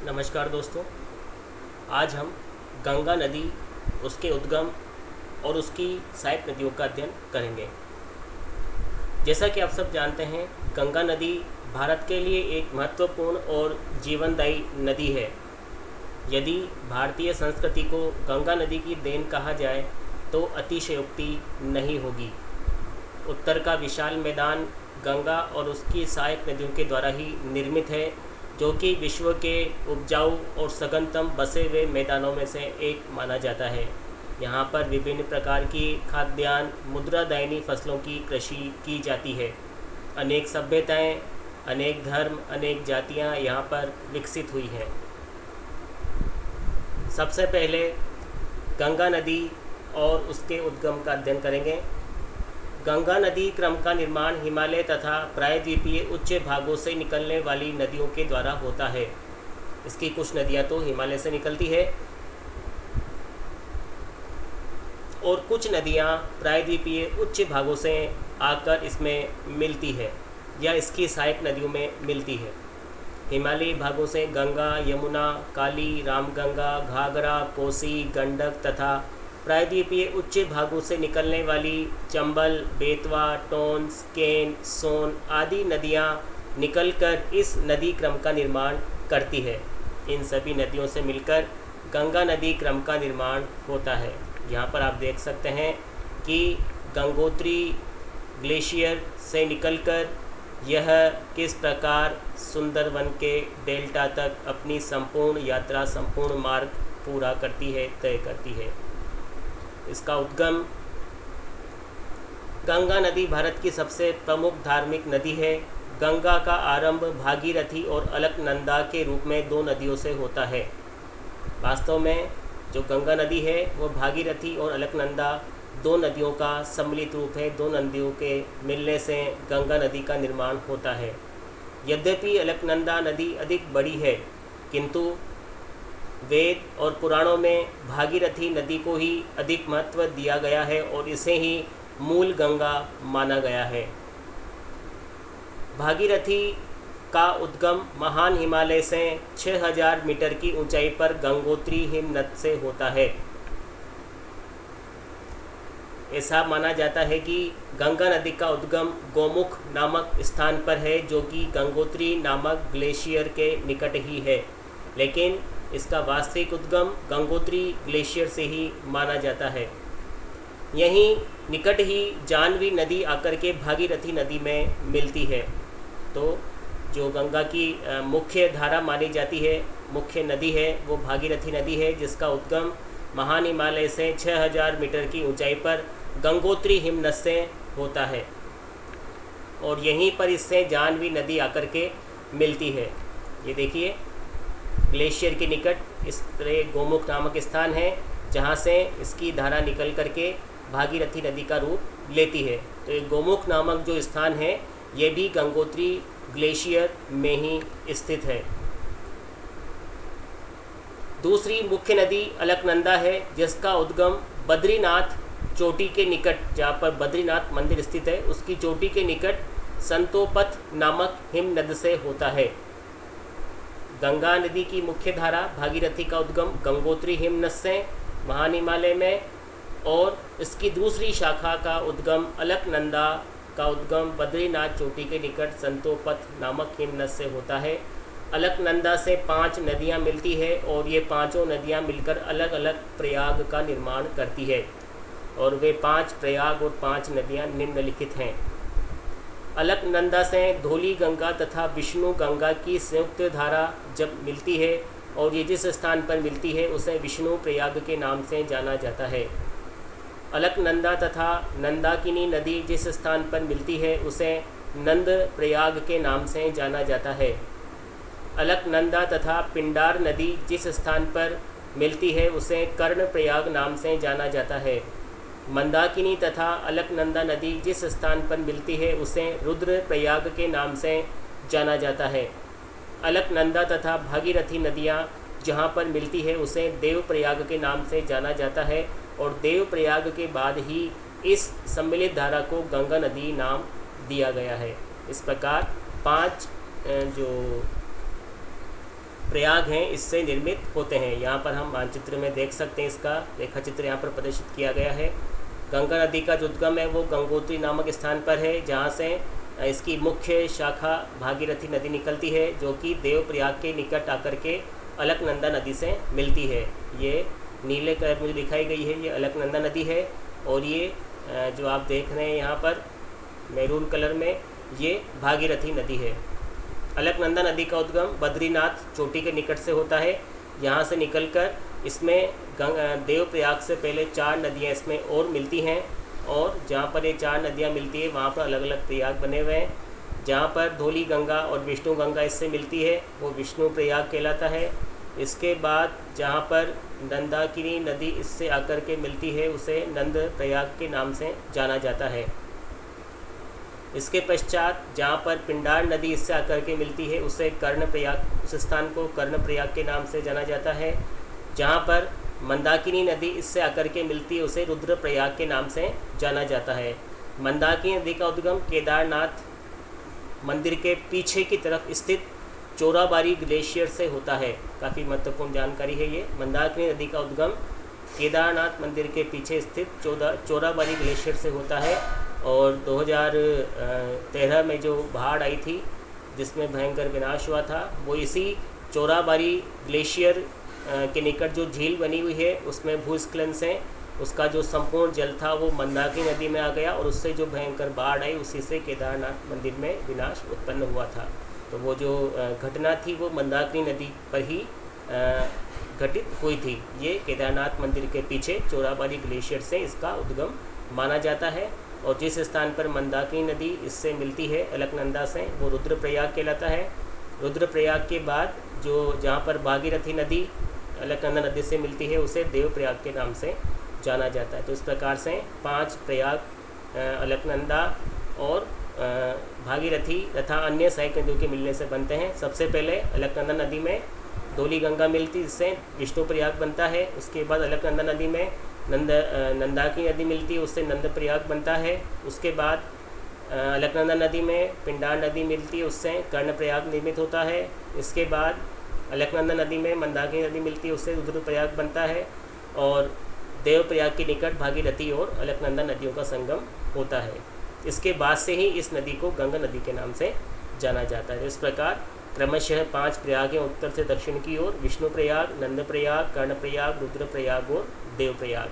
नमस्कार दोस्तों। आज हम गंगा नदी, उसके उद्गम और उसकी सहायक नदियों का अध्ययन करेंगे। जैसा कि आप सब जानते हैं, गंगा नदी भारत के लिए एक महत्वपूर्ण और जीवनदायी नदी है। यदि भारतीय संस्कृति को गंगा नदी की देन कहा जाए तो अतिशयोक्ति नहीं होगी। उत्तर का विशाल मैदान गंगा और उसकी सहायक नदियों के द्वारा ही निर्मित है, जो कि विश्व के उपजाऊ और सघनतम बसे हुए मैदानों में से एक माना जाता है। यहाँ पर विभिन्न प्रकार की खाद्यान्न मुद्रादायिनी फसलों की कृषि की जाती है। अनेक सभ्यताएं, अनेक धर्म, अनेक जातियाँ यहाँ पर विकसित हुई हैं। सबसे पहले गंगा नदी और उसके उद्गम का अध्ययन करेंगे। गंगा नदी क्रम का निर्माण हिमालय तथा प्रायद्वीपीय उच्च भागों से निकलने वाली नदियों के द्वारा होता है। इसकी कुछ नदियाँ तो हिमालय से निकलती है और कुछ नदियाँ प्रायद्वीपीय उच्च भागों से आकर इसमें मिलती है या इसकी सहायक नदियों में मिलती है। हिमालयी भागों से गंगा, यमुना, काली, रामगंगा, घाघरा, कोसी, गंडक तथा प्रायद्वीपीय उच्च भागों से निकलने वाली चंबल, बेतवा, टोंस, केन, सोन आदि नदियाँ निकलकर इस नदी क्रम का निर्माण करती है। इन सभी नदियों से मिलकर गंगा नदी क्रम का निर्माण होता है। यहाँ पर आप देख सकते हैं कि गंगोत्री ग्लेशियर से निकलकर यह किस प्रकार सुंदरवन के डेल्टा तक अपनी संपूर्ण यात्रा, संपूर्ण मार्ग पूरा करती है, तय करती है। इसका उद्गम गंगा नदी भारत की सबसे प्रमुख धार्मिक नदी है। गंगा का आरंभ भागीरथी और अलकनंदा के रूप में दो नदियों से होता है। वास्तव में जो गंगा नदी है वो भागीरथी और अलकनंदा दो नदियों का सम्मिलित रूप है। दो नदियों के मिलने से गंगा नदी का निर्माण होता है। यद्यपि अलकनंदा नदी अधिक बड़ी है, किंतु वेद और पुराणों में भागीरथी नदी को ही अधिक महत्व दिया गया है और इसे ही मूल गंगा माना गया है। भागीरथी का उद्गम महान हिमालय से 6000 मीटर की ऊंचाई पर गंगोत्री हिमनद से होता है। ऐसा माना जाता है कि गंगा नदी का उद्गम गोमुख नामक स्थान पर है, जो कि गंगोत्री नामक ग्लेशियर के निकट ही है, लेकिन इसका वास्तविक उद्गम गंगोत्री ग्लेशियर से ही माना जाता है। यहीं निकट ही जाह्नवी नदी आकर के भागीरथी नदी में मिलती है। तो जो गंगा की मुख्य धारा मानी जाती है, मुख्य नदी है, वो भागीरथी नदी है, जिसका उद्गम महान हिमालय से 6000 मीटर की ऊंचाई पर गंगोत्री हिमनद से होता है और यहीं पर इससे जाह्नवी नदी आकर के मिलती है। ये देखिए, ग्लेशियर के निकट इस तरह गोमुख नामक स्थान है, जहाँ से इसकी धारा निकल करके भागीरथी नदी का रूप लेती है। तो ये गोमुख नामक जो स्थान है, ये भी गंगोत्री ग्लेशियर में ही स्थित है। दूसरी मुख्य नदी अलकनंदा है, जिसका उद्गम बद्रीनाथ चोटी के निकट, जहाँ पर बद्रीनाथ मंदिर स्थित है, उसकी चोटी के निकट संतोपथ नामक हिमनद से होता है। गंगा नदी की मुख्य धारा भागीरथी का उद्गम गंगोत्री हिमनद से महान हिमालय में और इसकी दूसरी शाखा का उद्गम अलकनंदा का उद्गम बद्रीनाथ चोटी के निकट संतोपथ नामक हिमनद से होता है। अलकनंदा से 5 नदियां मिलती है और ये पांचों नदियां मिलकर अलग अलग प्रयाग का निर्माण करती है और वे 5 प्रयाग और 5 नदियां निम्नलिखित हैं। अलकनंदा से धौली गंगा तथा विष्णु गंगा की संयुक्त धारा जब मिलती है और ये जिस स्थान पर मिलती है उसे विष्णु प्रयाग के नाम से जाना जाता है। अलकनंदा तथा नंदाकिनी नदी जिस स्थान पर मिलती है उसे नंद प्रयाग के नाम से जाना जाता है। अलकनंदा तथा पिंडार नदी जिस स्थान पर मिलती है उसे कर्ण प्रयाग नाम से जाना जाता है। मंदाकिनी तथा अलकनंदा नदी जिस स्थान पर मिलती है उसे रुद्र प्रयाग के नाम से जाना जाता है। अलकनंदा तथा भागीरथी नदियाँ जहाँ पर मिलती है उसे देव प्रयाग के नाम से जाना जाता है और देव प्रयाग के बाद ही इस सम्मिलित धारा को गंगा नदी नाम दिया गया है। इस प्रकार 5 जो प्रयाग हैं इससे निर्मित होते हैं। यहाँ पर हम मानचित्र में देख सकते हैं, इसका रेखा चित्र यहाँ पर प्रदर्शित किया गया है। गंगा नदी का जो उद्गम है वो गंगोत्री नामक स्थान पर है, जहाँ से इसकी मुख्य शाखा भागीरथी नदी निकलती है, जो कि देवप्रयाग के निकट आकर के अलकनंदा नदी से मिलती है। ये नीले कलर में जो दिखाई गई है ये अलकनंदा नदी है, और ये जो आप देख रहे हैं यहाँ पर मैरून कलर में, ये भागीरथी नदी है। अलकनंदा नदी का उद्गम बद्रीनाथ चोटी के निकट से होता है। यहाँ से निकलकर इसमें देवप्रयाग से पहले 4 नदियाँ इसमें और मिलती हैं, और जहाँ पर ये 4 नदियाँ मिलती है वहाँ पर अलग अलग प्रयाग बने हुए हैं। जहाँ पर धौली गंगा और विष्णु गंगा इससे मिलती है वो विष्णु प्रयाग कहलाता है। इसके बाद जहाँ पर नंदाकिनी नदी इससे आकर के मिलती है उसे नंद प्रयाग के नाम से जाना जाता है। इसके पश्चात जहाँ पर पिंडार नदी इससे आकर के मिलती है उसे कर्ण प्रयाग, उस स्थान को कर्ण प्रयाग के नाम से जाना जाता है। जहाँ पर मंदाकिनी नदी इससे आकर के मिलती है उसे रुद्र प्रयाग के नाम से जाना जाता है। मंदाकिनी नदी का उद्गम केदारनाथ मंदिर के पीछे की तरफ स्थित चोराबाड़ी ग्लेशियर से होता है। काफ़ी महत्वपूर्ण जानकारी है ये। मंदाकिनी नदी का उद्गम केदारनाथ मंदिर के पीछे स्थित चोराबाड़ी ग्लेशियर से होता है, और 2013 में जो बाढ़ आई थी जिसमें भयंकर विनाश हुआ था वो इसी चोराबाड़ी ग्लेशियर के निकट जो झील बनी हुई है उसमें भूस्खलन से उसका जो संपूर्ण जल था वो मंदाकिनी नदी में आ गया, और उससे जो भयंकर बाढ़ आई उसी से केदारनाथ मंदिर में विनाश उत्पन्न हुआ था। तो वो जो घटना थी वो मंदाकिनी नदी पर ही घटित हुई थी। ये केदारनाथ मंदिर के पीछे चोराबाड़ी ग्लेशियर से इसका उद्गम माना जाता है, और जिस स्थान पर मंदाकिनी नदी इससे मिलती है अलकनंदा से वो रुद्रप्रयाग कहलाता है। रुद्रप्रयाग के बाद जो जहाँ पर भागीरथी नदी अलकनंदा नदी से मिलती है उसे देवप्रयाग के नाम से जाना जाता है। तो इस प्रकार से 5 प्रयाग अलकनंदा और भागीरथी तथा अन्य सहायक नदियों के मिलने से बनते हैं। सबसे पहले अलकनंदा नदी में धौली गंगा मिलती जिससे विष्णु प्रयाग बनता है। उसके बाद अलकनंदा नदी में नंदाकिनी नदी मिलती है उससे नंद प्रयाग बनता है। उसके बाद अलकनंदा नदी में पिंडार नदी मिलती है उससे कर्ण प्रयाग निर्मित होता है। इसके बाद अलकनंदा नदी में मंदाकिनी नदी मिलती है उससे रुद्र प्रयाग बनता है, और देवप्रयाग के निकट भागीरथी और अलकनंदा नदियों का संगम होता है। इसके बाद से ही इस नदी को गंगा नदी के नाम से जाना जाता है। इस प्रकार क्रमशः 5 प्रयाग हैं उत्तर से दक्षिण की ओर, विष्णु प्रयाग, नंद प्रयाग, कर्ण प्रयाग, रुद्र प्रयाग और देवप्रयाग।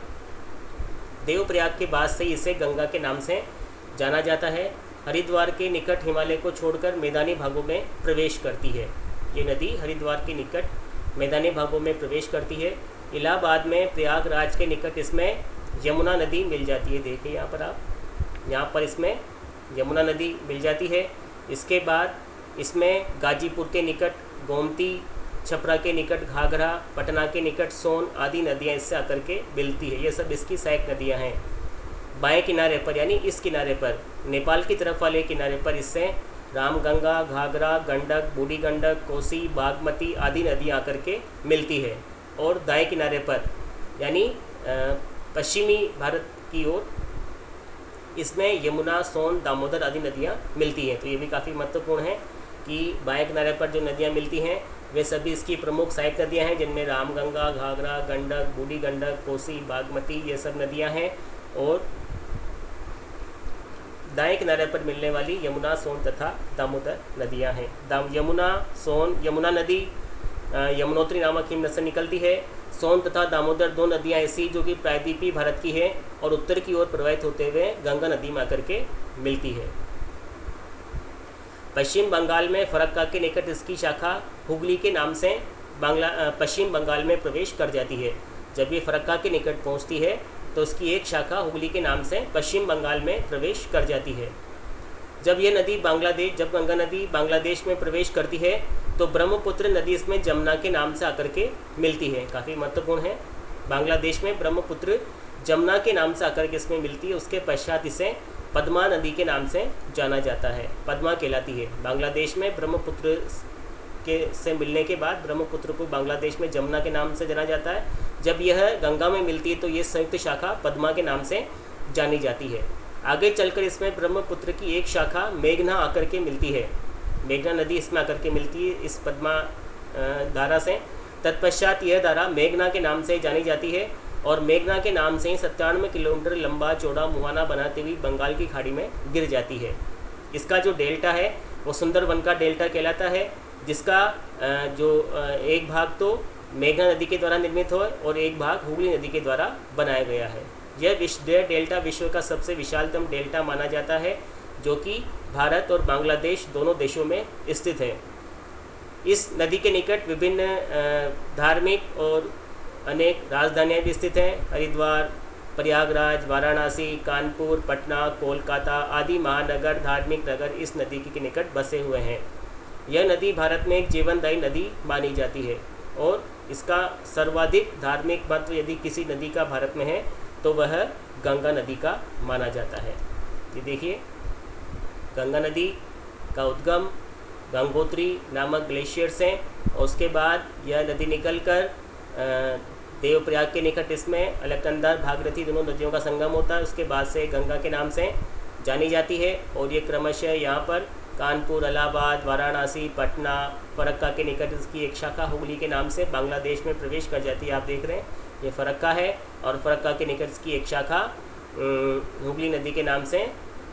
देवप्रयाग के बाद से इसे गंगा के नाम से जाना जाता है। हरिद्वार के निकट हिमालय को छोड़कर मैदानी भागों में प्रवेश करती है। ये नदी हरिद्वार के निकट मैदानी भागों में प्रवेश करती है। इलाहाबाद में प्रयागराज के निकट इसमें यमुना नदी मिल जाती है। देखिए यहाँ पर आप, यहाँ पर इसमें यमुना नदी मिल जाती है। इसके बाद इसमें गाजीपुर के निकट गोमती, छपरा के निकट घाघरा, पटना के निकट सोन आदि नदियाँ इससे आकर के मिलती है। ये सब इसकी सहायक नदियाँ हैं। बाएं किनारे पर यानी इस किनारे पर नेपाल की तरफ वाले किनारे पर इससे रामगंगा, घाघरा, गंडक, बूढ़ी गंडक, कोसी, बागमती आदि नदियाँ आकर के मिलती है। और दाएं किनारे पर यानी पश्चिमी भारत की ओर इसमें यमुना, सोन, दामोदर आदि नदियाँ मिलती हैं। तो ये भी काफ़ी महत्वपूर्ण है कि बाएं किनारे पर जो नदियाँ मिलती हैं वे सभी इसकी प्रमुख सहायक नदियाँ हैं, जिनमें रामगंगा, घाघरा, गंडक, बूढ़ी गंडक, कोसी, बागमती ये सब नदियाँ हैं। और दाएं किनारे पर मिलने वाली यमुना, सोन तथा दामोदर नदियाँ हैं। यमुना, सोन, यमुना नदी यमुनोत्री नामक हिमनद से निकलती है। सोन तथा दामोदर 2 नदियाँ ऐसी जो कि प्रायद्वीपीय भारत की है और उत्तर की ओर प्रवाहित होते हुए गंगा नदी में आकर के मिलती है। पश्चिम बंगाल में फरक्का के निकट इसकी शाखा हुगली के नाम से पश्चिम बंगाल में प्रवेश कर जाती है। जब ये फरक्का के निकट पहुंचती है तो उसकी एक शाखा हुगली के नाम से पश्चिम बंगाल में प्रवेश कर जाती है। जब गंगा नदी बांग्लादेश में प्रवेश करती है तो ब्रह्मपुत्र नदी इसमें जमुना के नाम से आकर के मिलती है। काफ़ी महत्वपूर्ण है। बांग्लादेश में ब्रह्मपुत्र जमुना के नाम से आकर के इसमें मिलती है। उसके पश्चात इसे पद्मा नदी के नाम से जाना जाता है, पद्मा कहलाती है। बांग्लादेश में ब्रह्मपुत्र से मिलने के बाद ब्रह्मपुत्र को बांग्लादेश में जमुना के नाम से जाना जाता है। जब यह गंगा में मिलती है तो ये संयुक्त शाखा पद्मा के नाम से जानी जाती है। आगे चलकर इसमें ब्रह्मपुत्र की एक शाखा मेघना आकर के मिलती है। मेघना नदी इसमें आकर के मिलती है इस पद्मा धारा से। तत्पश्चात यह धारा मेघना के नाम से जानी जाती है और मेघना के नाम से ही 97 किलोमीटर लंबा चौड़ा मुहाना बनाती हुई बंगाल की खाड़ी में गिर जाती है। इसका जो डेल्टा है वो सुंदरवन का डेल्टा कहलाता है, जिसका जो एक भाग तो मेघना नदी के द्वारा निर्मित हो और एक भाग हुगली नदी के द्वारा बनाया गया है। यह डेल्टा विश्व का सबसे विशालतम डेल्टा माना जाता है, जो कि भारत और बांग्लादेश दोनों देशों में स्थित है। इस नदी के निकट विभिन्न धार्मिक और अनेक राजधानियाँ भी स्थित हैं। हरिद्वार, प्रयागराज, वाराणसी, कानपुर, पटना, कोलकाता आदि महानगर धार्मिक नगर इस नदी के निकट बसे हुए हैं। यह नदी भारत में एक जीवनदायी नदी मानी जाती है और इसका सर्वाधिक धार्मिक महत्व यदि किसी नदी का भारत में है तो वह गंगा नदी का माना जाता है। ये देखिए, गंगा नदी का उद्गम गंगोत्री नामक ग्लेशियर से, और उसके बाद यह नदी निकलकर देवप्रयाग के निकट इसमें अलकनंदा भागीरथी दोनों नदियों का संगम होता है। उसके बाद से गंगा के नाम से जानी जाती है और ये क्रमशः यहाँ पर कानपुर, इलाहाबाद, वाराणसी, पटना, फरक्का के निकट इसकी एक शाखा हुगली के नाम से बांग्लादेश में प्रवेश कर जाती है। आप देख रहे हैं ये फरक्का है और फरक्का के निकट इसकी एक शाखा हुगली नदी के नाम से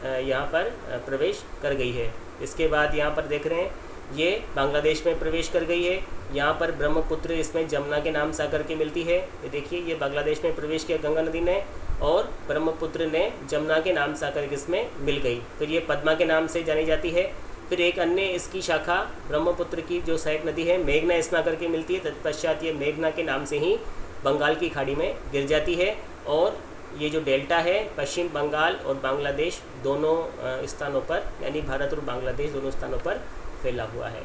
यहाँ पर प्रवेश कर गई है। इसके बाद यहाँ पर देख रहे हैं ये बांग्लादेश में प्रवेश कर गई है। यहाँ पर ब्रह्मपुत्र इसमें जमुना के नाम से आकर के मिलती है। ये देखिए, ये बांग्लादेश में प्रवेश किया गंगा नदी ने और ब्रह्मपुत्र ने जमुना के नाम से आकर के इसमें मिल गई। फिर ये पद्मा के नाम से जानी जाती है। फिर एक अन्य इसकी शाखा ब्रह्मपुत्र की जो सहायक नदी है मेघना, इसमें आकर के मिलती है। तत्पश्चात ये मेघना के नाम से ही बंगाल की खाड़ी में गिर जाती है और ये जो डेल्टा है पश्चिम बंगाल और बांग्लादेश दोनों स्थानों पर, यानी भारत और बांग्लादेश दोनों स्थानों पर फैला हुआ है।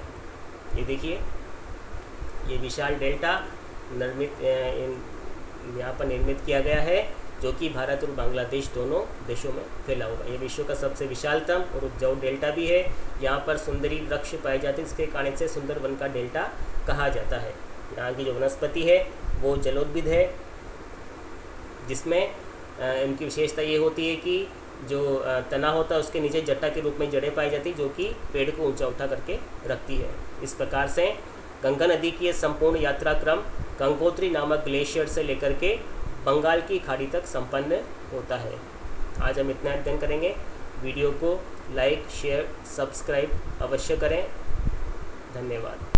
ये देखिए, ये विशाल डेल्टा यहाँ पर निर्मित किया गया है, जो कि भारत और बांग्लादेश दोनों देशों में फैला हुआ है। ये विश्व का सबसे विशालतम और उपजाऊ डेल्टा भी है। यहाँ पर सुंदरी वृक्ष पाए जाते हैं, इसके कारण से सुंदरवन का डेल्टा कहा जाता है। यहाँ की जो वनस्पति है वो जलोद्भिद है, जिसमें इनकी विशेषता ये होती है कि जो तना होता है उसके नीचे जट्टा के रूप में जड़ें पाई जाती, जो कि पेड़ को ऊंचा उठा करके रखती है। इस प्रकार से गंगा नदी की यह संपूर्ण यात्रा क्रम गंगोत्री नामक ग्लेशियर से लेकर के बंगाल की खाड़ी तक संपन्न होता है। आज हम इतना अध्ययन करेंगे। वीडियो को लाइक, शेयर, सब्सक्राइब अवश्य करें। धन्यवाद।